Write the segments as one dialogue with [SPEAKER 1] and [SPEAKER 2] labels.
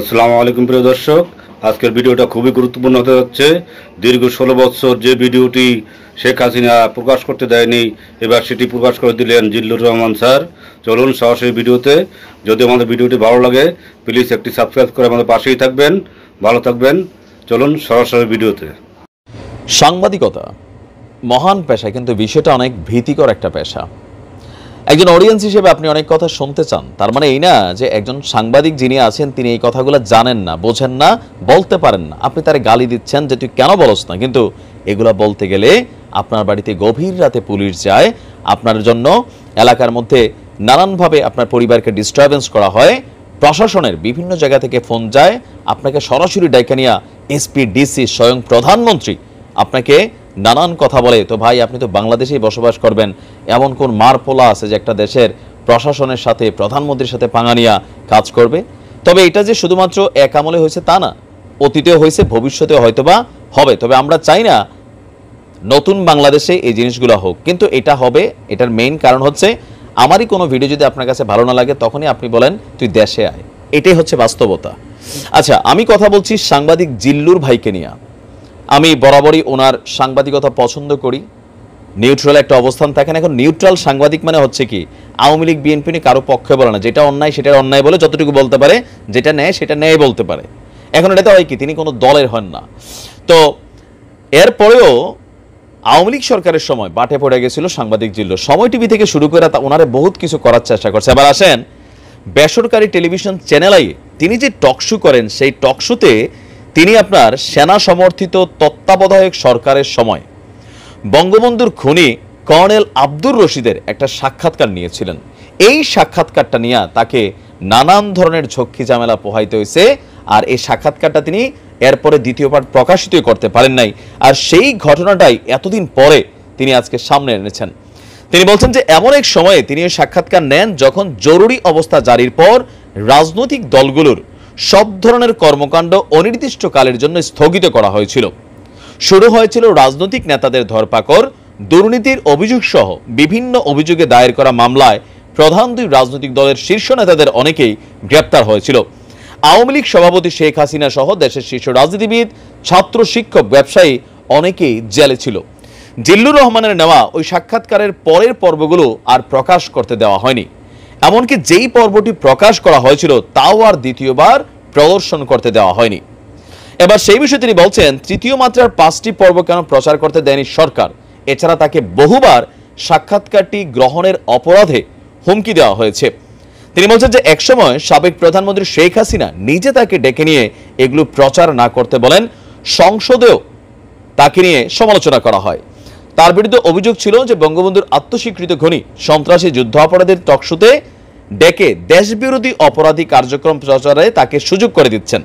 [SPEAKER 1] আসসালামু আলাইকুম প্রিয় দর্শক, আজকের ভিডিওটা খুবই গুরুত্বপূর্ণ হতে যাচ্ছে। দীর্ঘ 16 বছর যে ভিডিওটি শেখ হাসিনা প্রকাশ করতে দেয়নি, এবার সেটি প্রকাশ করে দিলেন জিল্লুর রহমান স্যার। চলুন সরাসরি ভিডিওতে। যদি আমাদের ভিডিওটি ভালো লাগে প্লিজ একটি সাবস্ক্রাইব করে আমাদের পাশেই থাকবেন। ভালো থাকবেন। চলুন সরাসরি ভিডিওতে।
[SPEAKER 2] সাংবাদিকতা মহান পেশা, কিন্তু বিষয়টা অনেক ভীতিকর একটা পেশা। একজন অডিয়েন্স হিসেবে আপনি অনেক কথা শুনতে চান, তার মানে এই না যে একজন সাংবাদিক যিনি আছেন তিনি এই কথাগুলো জানেন না, বোঝেন না, বলতে পারেন না। আপনি তারে গালি দিচ্ছেন যে তুই কেন বলস না, কিন্তু এগুলা বলতে গেলে আপনার বাড়িতে গভীর রাতে পুলিশ যায়, আপনার জন্য এলাকার মধ্যে নানানভাবে আপনার পরিবারকে ডিস্টারবেন্স করা হয়, প্রশাসনের বিভিন্ন জায়গা থেকে ফোন যায়, আপনাকে সরাসরি ডাইকা নিয়া এসপি, ডিসি, স্বয়ং প্রধানমন্ত্রী আপনাকে নানান কথা বলে। তো ভাই, আপনি তো বাংলাদেশেই বসবাস করবেন, এমন কোন মারপোলা আছে যে একটা দেশের প্রশাসনের সাথে, প্রধানমন্ত্রীর সাথে পাঙ্গানিয়া কাজ করবে? তবে এটা যে শুধুমাত্র এক আমলে হয়েছে তা না, অতীতেও হয়েছে, ভবিষ্যতেও হয়তোবা হবে। তবে আমরা চাই না নতুন বাংলাদেশে এই জিনিসগুলো হোক, কিন্তু এটা হবে। এটার মেইন কারণ হচ্ছে আমারই কোনো ভিডিও যদি আপনার কাছে ভালো না লাগে তখনই আপনি বলেন তুই দেশে আয়। এটাই হচ্ছে বাস্তবতা। আচ্ছা, আমি কথা বলছি সাংবাদিক জিল্লুর ভাইকে নিয়ে। আমি বরাবরই ওনার সাংবাদিকতা পছন্দ করি, নিউট্রাল একটা অবস্থান থাকেন। এখন নিউট্রাল সাংবাদিক মানে হচ্ছে কি, আওয়ামী লীগ বিএনপি নিয়ে কারো পক্ষে বলে না, যেটা অন্যায় সেটা অন্যায় বলে যতটুকু বলতে পারে, যেটা নেয় সেটা নেয় বলতে পারে। এখন এটাতে হয় কি, তিনি কোনো দলের হন না। তো এরপরেও আওয়ামী লীগ সরকারের সময় বাটে পড়ে গেছিল সাংবাদিক জিল্লুর। সময় টিভি থেকে শুরু করে ওনারে বহুত কিছু করার চেষ্টা করছে। এবার আসেন বেসরকারি টেলিভিশন চ্যানেলে তিনি যে টকশো করেন, সেই টকশোতে তিনি আপনার সেনা সমর্থিত তত্ত্বাবধায়ক সরকারের সময় বঙ্গবন্ধুর খুনি কর্নেল আব্দুর রশিদের একটা সাক্ষাৎকার নিয়েছিলেন। এই সাক্ষাৎকারটা নিয়ে তাকে নানান ধরনের ঝক্কি ঝামেলা পোহাইতে হয়েছে, আর এই সাক্ষাৎকারটা তিনি এরপরে দ্বিতীয়বার প্রকাশিত করতে পারেন নাই। আর সেই ঘটনাটাই এতদিন পরে তিনি আজকে সামনে এনেছেন। তিনি বলছেন যে এমন এক সময়ে তিনি এই সাক্ষাৎকার নেন যখন জরুরি অবস্থা জারির পর রাজনৈতিক দলগুলোর সব ধরনের কর্মকাণ্ড অনির্দিষ্টকালের জন্য স্থগিত করা হয়েছিল। শুরু হয়েছিল রাজনৈতিক নেতাদের ধরপাকড়, দুর্নীতির অভিযোগ সহ বিভিন্ন অভিযোগে দায়ের করা মামলায় প্রধান দুই রাজনৈতিক দলের শীর্ষ নেতাদের অনেকেই গ্রেপ্তার হয়েছিল। আওয়ামী লীগ সভাপতি শেখ হাসিনা সহ দেশের শীর্ষ রাজনীতিবিদ, ছাত্র, শিক্ষক, ব্যবসায়ী অনেকেই জেলে ছিল। জিল্লুর রহমানের নেওয়া ওই সাক্ষাৎকারের পরের পর্বগুলো আর প্রকাশ করতে দেওয়া হয়নি। এমনকি যেই পর্বটি প্রকাশ করা হয়েছিল তাও আর দ্বিতীয়বার প্রদর্শন করতে দেওয়া হয়নি। এবার সেই বিষয়ে তিনি বলছেন, তৃতীয় মাত্রার 5টি পর্ব কেন প্রচার করতে দেয়নি সরকার? এছাড়া তাকে বহুবার সাক্ষাৎকারটি গ্রহণের অপরাধে হুমকি দেওয়া হয়েছে। তিনি বলছেন যে একসময় সাবেক প্রধানমন্ত্রী শেখ হাসিনা নিজে তাকে ডেকে নিয়ে এগুলো প্রচার না করতে বলেন, সংসদেও তাকে নিয়ে সমালোচনা করা হয়। তার বিরুদ্ধে অভিযোগ ছিল যে বঙ্গবন্ধুর আত্মস্বীকৃত খুনি সন্ত্রাসী যুদ্ধ অপরাধের টকশোতে ডেকে দেশবিরোধী অপরাধী কার্যক্রম প্রচারে তাকে সুযোগ করে দিচ্ছেন।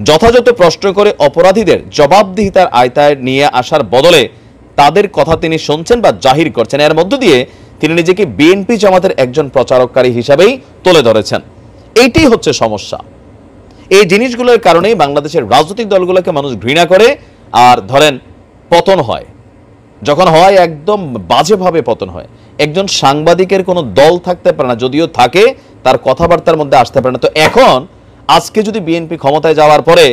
[SPEAKER 2] যথাযথ প্রশ্ন করে অপরাধীদের জবাবদিহিতার আয়তায় নিয়ে আসার বদলে তাদের কথা তিনি শুনছেন বা জাহির করছেন। এর মধ্য দিয়ে তিনি নিজেকে বিএনপি জামাতের একজন প্রচারককারী হিসাবেই তুলে ধরেছেন। এইটাই হচ্ছে সমস্যা। এই জিনিসগুলোর কারণেই বাংলাদেশের রাজনৈতিক দলগুলোকে মানুষ ঘৃণা করে, আর ধরেন পতন হয়, যখন হয় একদম বাজেভাবে পতন হয়। একজন সাংবাদিকের কোনো দল থাকতে পারে না, যদিও থাকে তার কথাবার্তার মধ্যে আসতে পারে না। তো এখন আজকে যদি বিএনপি ক্ষমতায় যাওয়ার পরে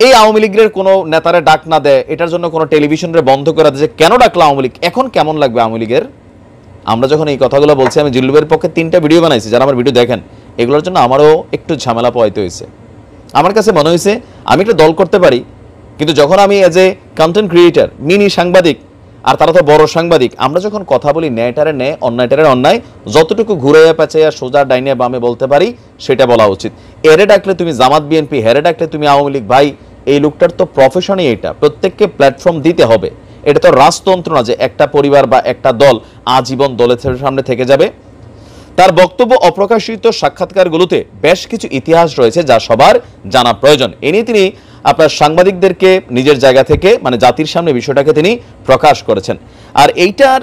[SPEAKER 2] এই আওয়ামী লীগের কোনো নেতারে ডাক না দেয়, এটার জন্য কোনো টেলিভিশনের বন্ধ করে দেয়, কেন ডাকলো আওয়ামী লীগ, এখন কেমন লাগবে আওয়ামী লীগের? আমরা যখন এই কথাগুলো বলছি, আমি জিল্লুবের পক্ষে 3টা ভিডিও বানাইছি, যারা আমার ভিডিও দেখেন, এগুলোর জন্য আমারও একটু ঝামেলা পোহাইতে হয়েছে। আমার কাছে মনে হয়েছে আমি একটা দল করতে পারি, কিন্তু যখন আমি as a content creator, mini সাংবাদিক, আর তারা তো বড় সাংবাদিক, আমরা যখন কথা বলি ন্যায়টারে ন্যায়, অন্যায়টারে অন্যায়, যতটুকু ঘুরাইয়া পেঁচাইয়া সোজা ডাইনে বামে বলতে পারি সেটা বলা উচিত। এরে ডাকলে তুমি জামাত বিএনপি, হেরে ডাকলে তুমি আওয়ামী লীগ। ভাই, এই লোকটার তো প্রফেশনই এটা, প্রত্যেককে প্ল্যাটফর্ম দিতে হবে। এটা তো রাজতন্ত্র না যে একটা পরিবার বা একটা দল আজীবন দলের সামনে থেকে যাবে। তার বক্তব্য অপ্রকাশিত সাক্ষাৎকারগুলোতে বেশ কিছু ইতিহাস রয়েছে যা সবার জানা প্রয়োজন। এ নিয়ে তিনি আপনার সাংবাদিকদেরকে নিজের জায়গা থেকে মানে জাতির সামনে বিষয়টাকে তিনি প্রকাশ করেছেন। আর এইটার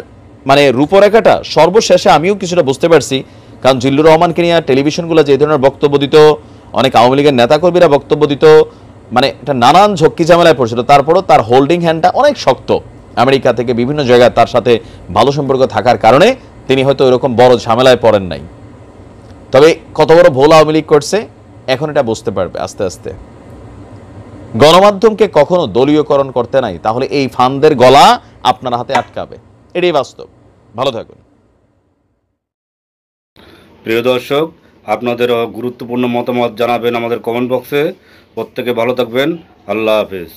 [SPEAKER 2] মানে রূপরেখাটা সর্বশেষে আমিও কিছুটা বুঝতে পারছি, কারণ জিল্লুর রহমানকে নিয়ে টেলিভিশনগুলো যে ধরনের বক্তব্য দিত, অনেক আওয়ামী লীগের নেতাকর্মীরা বক্তব্য দিত, মানে এটা নানান ঝক্কি ঝামেলায় পড়ছিল। তারপরও তার হোল্ডিং হ্যান্ডটা অনেক শক্ত। আমেরিকা থেকে বিভিন্ন জায়গায় তার সাথে ভালো সম্পর্ক থাকার কারণে তিনি হয়তো এরকম বড় ঝামেলায় পড়েন নাই। তবে কত বড় ভুল আওয়ামী লীগ করছে এখন এটা বুঝতে পারবে আস্তে আস্তে। গণমাধ্যমকে কখনো দলীয়করণ করতে নাই, তাহলে এই ফান্দের গলা আপনার হাতে আটকাবে। এটাই বাস্তব। ভালো থাকুন।
[SPEAKER 1] প্রিয় দর্শক, আপনাদের গুরুত্বপূর্ণ মতামত জানাবেন আমাদের কমেন্ট বক্সে। প্রত্যেকে ভালো থাকবেন। আল্লাহ হাফেজ।